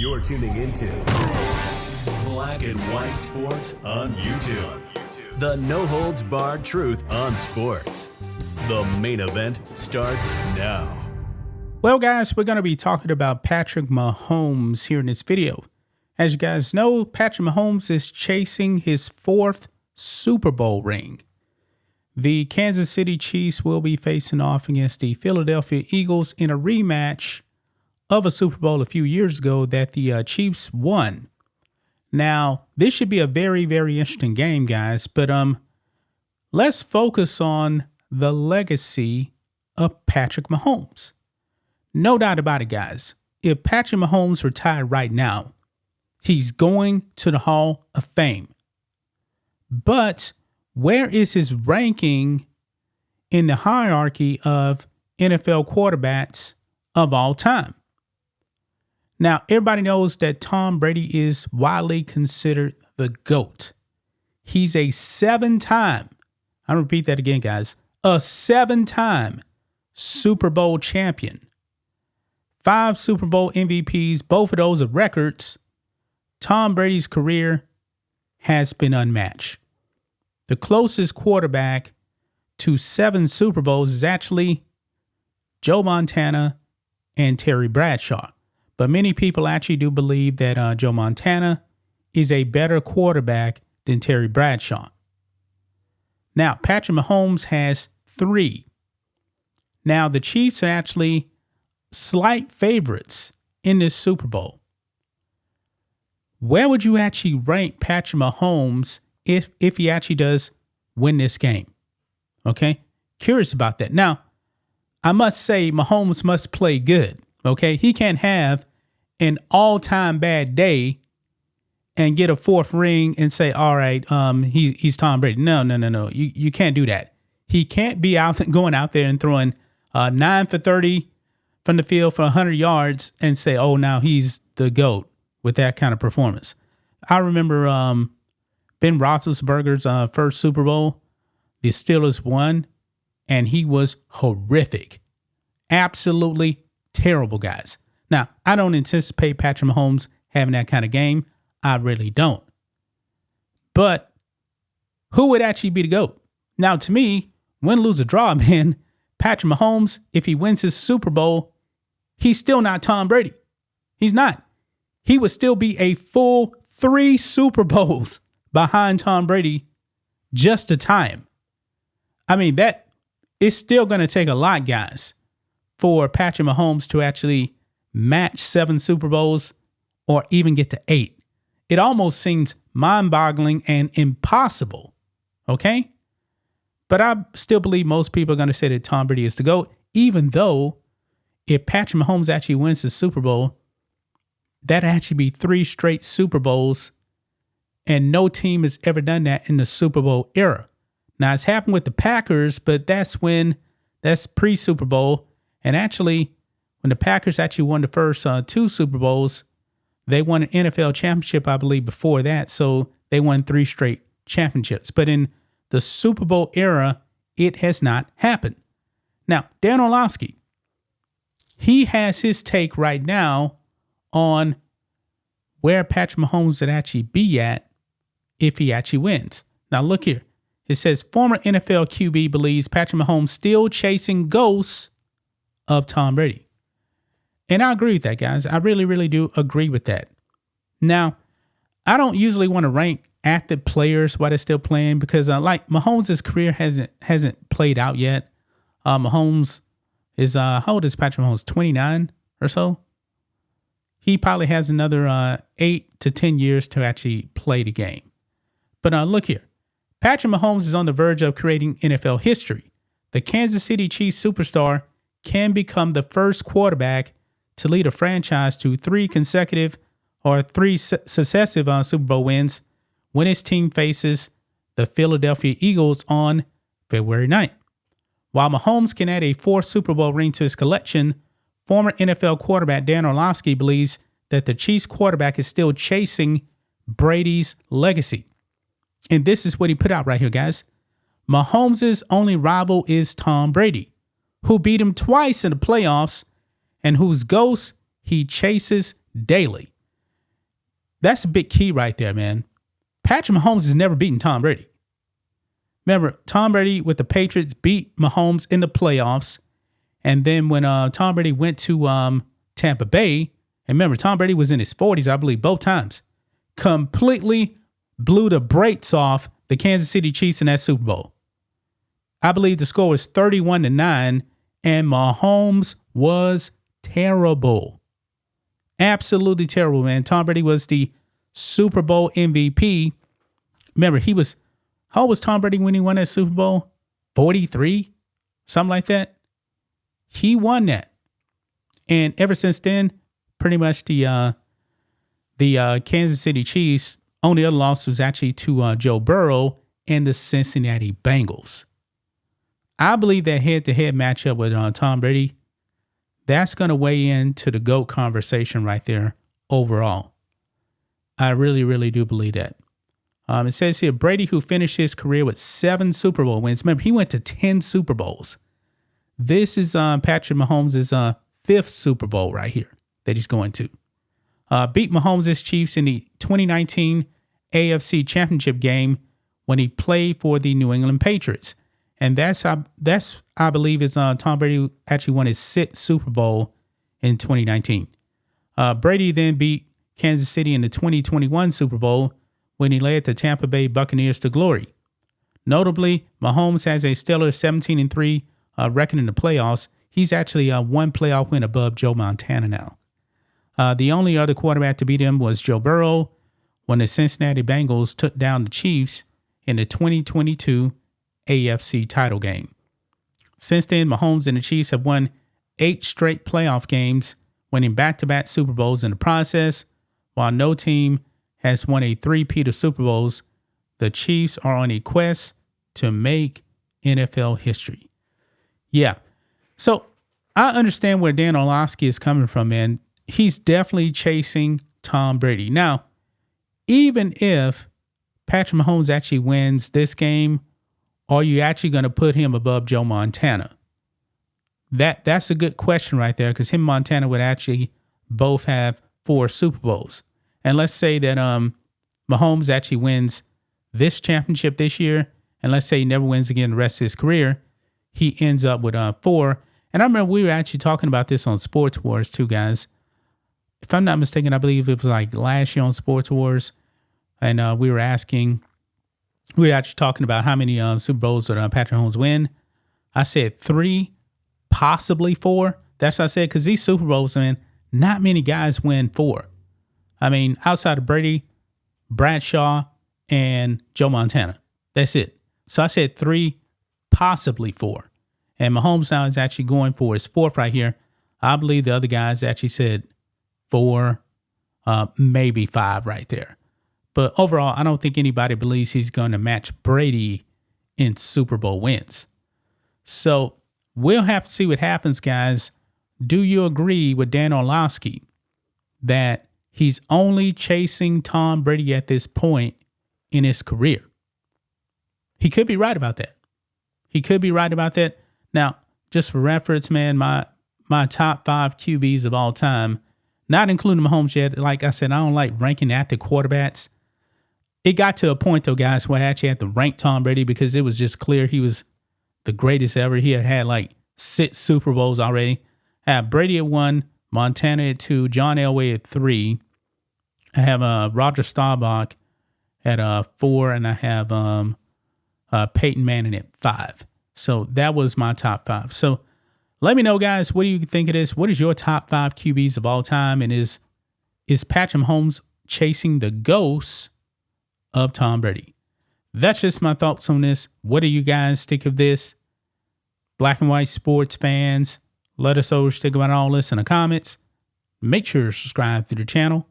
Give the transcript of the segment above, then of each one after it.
You're tuning into Black and White Sports on YouTube. The no-holds-barred truth on sports. The main event starts now. Well, guys, we're going to be talking about Patrick Mahomes here in this video. As you guys know, Patrick Mahomes is chasing his fourth Super Bowl ring. The Kansas City Chiefs will be facing off against the Philadelphia Eagles in a rematch of a Super Bowl a few years ago that the Chiefs won. Now, this should be a very, very interesting game, guys, but let's focus on the legacy of Patrick Mahomes. No doubt about it, guys. If Patrick Mahomes retired right now, he's going to the Hall of Fame. But where is his ranking in the hierarchy of NFL quarterbacks of all time? Now, everybody knows that Tom Brady is widely considered the GOAT. He's a seven-time, I'll repeat that again, guys, a seven-time Super Bowl champion. 5 Super Bowl MVPs, both of those are records. Tom Brady's career has been unmatched. The closest quarterback to 7 Super Bowls is actually Joe Montana and Terry Bradshaw. But many people actually do believe that Joe Montana is a better quarterback than Terry Bradshaw. Now, Patrick Mahomes has 3. Now, the Chiefs are actually slight favorites in this Super Bowl. Where would you actually rank Patrick Mahomes if he actually does win this game? Okay? Curious about that. Now, I must say Mahomes must play good. Okay? He can't have an all-time bad day and get a 4th ring and say, all right, he's Tom Brady. No. You can't do that. He can't be going out there and throwing 9 for 30 from the field for 100 yards and say, oh, now he's the GOAT with that kind of performance. I remember Ben Roethlisberger's first Super Bowl. The Steelers won, and he was horrific. Absolutely terrible, guys. Now, I don't anticipate Patrick Mahomes having that kind of game. I really don't. But who would actually be the GOAT? Now, to me, win, lose, or draw, man, Patrick Mahomes, if he wins his Super Bowl, he's still not Tom Brady. He's not. He would still be a full 3 Super Bowls behind Tom Brady just to tie him. I mean, that is still going to take a lot, guys, for Patrick Mahomes to actually match 7 Super Bowls or even get to 8. It almost seems mind-boggling and impossible. Okay? But I still believe most people are going to say that Tom Brady is the GOAT, even though if Patrick Mahomes actually wins the Super Bowl, that'd actually be 3 straight Super Bowls, and no team has ever done that in the Super Bowl era. Now, it's happened with the Packers, but that's pre-Super Bowl, and actually, when the Packers actually won the first 2 Super Bowls, they won an NFL championship, I believe, before that. So they won 3 straight championships. But in the Super Bowl era, it has not happened. Now, Dan Orlovsky, he has his take right now on where Patrick Mahomes would actually be at if he actually wins. Now, look here. It says, former NFL QB believes Patrick Mahomes still chasing ghosts of Tom Brady. And I agree with that, guys. I really, really do agree with that. Now, I don't usually want to rank active players while they're still playing because, like, Mahomes' career hasn't played out yet. Mahomes is, how old is Patrick Mahomes? 29 or so? He probably has another 8 to 10 years to actually play the game. But look here. Patrick Mahomes is on the verge of creating NFL history. The Kansas City Chiefs superstar can become the first quarterback to lead a franchise to 3 successive Super Bowl wins when his team faces the Philadelphia Eagles on February 9th. While Mahomes can add a 4th Super Bowl ring to his collection, former NFL quarterback Dan Orlovsky believes that the Chiefs quarterback is still chasing Brady's legacy. And this is what he put out right here, guys. Mahomes' only rival is Tom Brady, who beat him twice in the playoffs and whose ghost he chases daily. That's a big key right there, man. Patrick Mahomes has never beaten Tom Brady. Remember, Tom Brady with the Patriots beat Mahomes in the playoffs. And then when Tom Brady went to Tampa Bay, and remember, Tom Brady was in his 40s, I believe, both times, completely blew the brakes off the Kansas City Chiefs in that Super Bowl. I believe the score was 31-9, and Mahomes was terrible. Absolutely terrible, man. Tom Brady was the Super Bowl MVP. Remember, how old was Tom Brady when he won that Super Bowl? 43? Something like that. He won that. And ever since then, pretty much the Kansas City Chiefs, only other loss was actually to Joe Burrow and the Cincinnati Bengals. I believe that head-to-head matchup with Tom Brady, that's going to weigh into the GOAT conversation right there overall. I really, really do believe that. It says here, Brady, who finished his career with 7 Super Bowl wins. Remember, he went to 10 Super Bowls. This is Patrick Mahomes' 5th Super Bowl right here that he's going to. Beat Mahomes' Chiefs in the 2019 AFC Championship game when he played for the New England Patriots. And that's I believe, is Tom Brady actually won his 6th Super Bowl in 2019. Brady then beat Kansas City in the 2021 Super Bowl when he led the Tampa Bay Buccaneers to glory. Notably, Mahomes has a stellar 17-3 record in the playoffs. He's actually one playoff win above Joe Montana now. The only other quarterback to beat him was Joe Burrow when the Cincinnati Bengals took down the Chiefs in the 2022 AFC title game. Since then, Mahomes and the Chiefs have won 8 straight playoff games, winning back-to-back Super Bowls in the process. While no team has won a three-peat of Super Bowls, the Chiefs are on a quest to make NFL history. Yeah. So I understand where Dan Orlovsky is coming from, man. He's definitely chasing Tom Brady. Now, even if Patrick Mahomes actually wins this game, are you actually going to put him above Joe Montana? That's a good question right there, because him and Montana would actually both have 4 Super Bowls. And let's say that Mahomes actually wins this championship this year, and let's say he never wins again the rest of his career, he ends up with 4. And I remember we were actually talking about this on Sports Wars too, guys. If I'm not mistaken, I believe it was like last year on Sports Wars, and we were actually talking about how many Super Bowls would Patrick Mahomes win. I said 3, possibly 4. That's what I said, because these Super Bowls, man, not many guys win 4. I mean, outside of Brady, Bradshaw, and Joe Montana. That's it. So I said 3, possibly 4. And Mahomes now is actually going for his 4th right here. I believe the other guys actually said 4, maybe 5 right there. But overall, I don't think anybody believes he's going to match Brady in Super Bowl wins. So we'll have to see what happens, guys. Do you agree with Dan Orlovsky that he's only chasing Tom Brady at this point in his career? He could be right about that. He could be right about that. Now, just for reference, man, my top 5 QBs of all time, not including Mahomes yet. Like I said, I don't like ranking after quarterbacks. It got to a point, though, guys, where I actually had to rank Tom Brady because it was just clear he was the greatest ever. He had like 6 Super Bowls already. I have Brady at 1, Montana at 2, John Elway at 3. I have Roger Staubach at 4, and I have Peyton Manning at 5. So that was my top 5. So let me know, guys, what do you think of this? What is your top 5 QBs of all time? And is Patrick Mahomes chasing the ghost of Tom Brady? That's just my thoughts on this. What do you guys think of this? Black and white sports fans, let us know what you think about all this in the comments. Make sure to subscribe to the channel,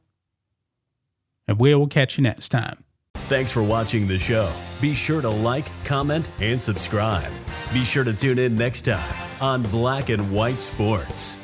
and we will catch you next time. Thanks for watching the show. Be sure to like, comment, and subscribe. Be sure to tune in next time on Black and White Sports.